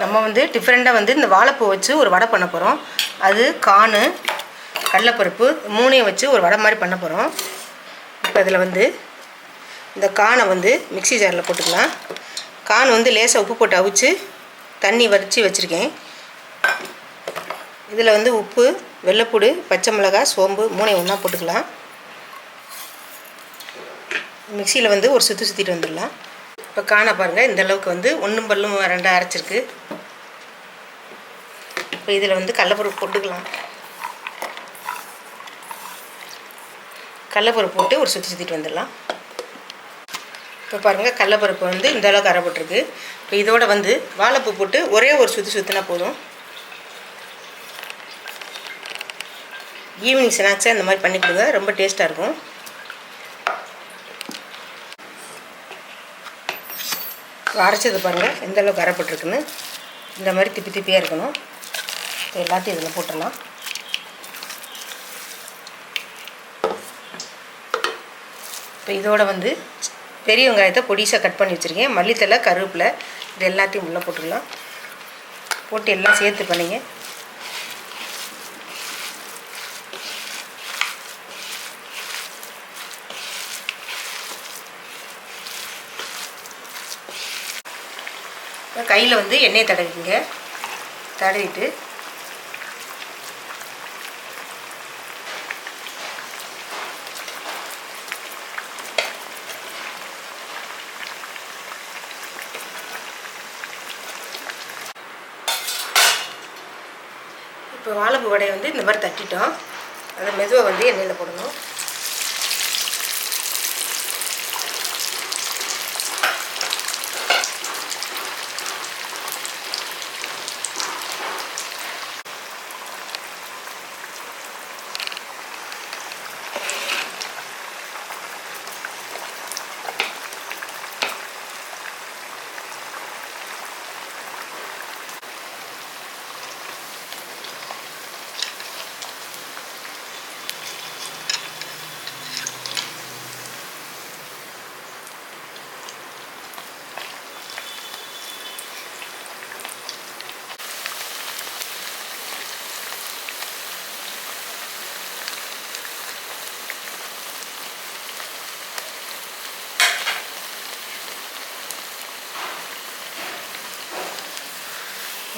நம்ம வந்து டிஃப்ரெண்ட்டாக வந்து இந்த வாழைப்பூ வச்சு ஒரு வடை பண்ண போகிறோம். அது கார்னு கடலைப்பருப்பு மூணையும் வச்சு ஒரு வடை மாதிரி பண்ண போகிறோம். இப்போ இதில் வந்து இந்த கார்னை வந்து மிக்ஸி ஜாரில் போட்டுக்கலாம். கார்ன் வந்து லேசாக உப்பு போட்டு அவிச்சு தண்ணி வடித்து வச்சுருக்கேன். இதில் வந்து உப்பு, வெள்ளைப்பூடு, பச்சை மிளகாய், சோம்பு மூணையும் ஒன்றா போட்டுக்கலாம். மிக்சியில் வந்து ஒரு சுற்றிட்டு வந்துடலாம். இப்போ காண பாருங்கள், இந்த அளவுக்கு வந்து ஒன்றும் பல்லும் ரெண்டாக அரைச்சிருக்கு. இப்போ இதில் வந்து கடலைப்பருப்பு போட்டுக்கலாம். கடலைப்பருப்பு போட்டு ஒரு சுற்றிட்டு வந்துடலாம். இப்போ பாருங்கள், கடலைப்பருப்பு வந்து இந்த அளவுக்கு அரைப்பட்டுருக்கு. இப்போ இதோட வந்து வாழைப்பூ போட்டு ஒரே ஒரு சுற்றினா போதும். ஈவினிங் ஸ்நாக்ஸாக இந்த மாதிரி பண்ணி கொடுங்க, ரொம்ப டேஸ்ட்டாக இருக்கும். அரைச்சது பாருங்கள் எந்த அளவுக்கு அரைப்பட்டுருக்குன்னு. இந்த மாதிரி திப்பி திப்பியாக இருக்கணும். எல்லாத்தையும் இதில் போட்டுடலாம். இப்போ இதோட வந்து பெரிய வெங்காயத்தை பொடிசாக கட் பண்ணி வச்சுருக்கேன். மல்லித்தலை, கருவேப்பிலை இது எல்லாத்தையும் உள்ளே போட்டுடலாம். போட்டு எல்லாம் சேர்த்து பண்ணிங்க. கையில் வந்து எண்ணெயை தடவிங்க. தடவிட்டு இப்போ வாழைப்பூ வடையை வந்து இந்த மாதிரி தட்டிட்டோம். அதை மெதுவாக வந்து எண்ணெயில் போடணும்.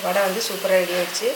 வடை வந்து சூப்பராக ரெடி ஆகிடுச்சு.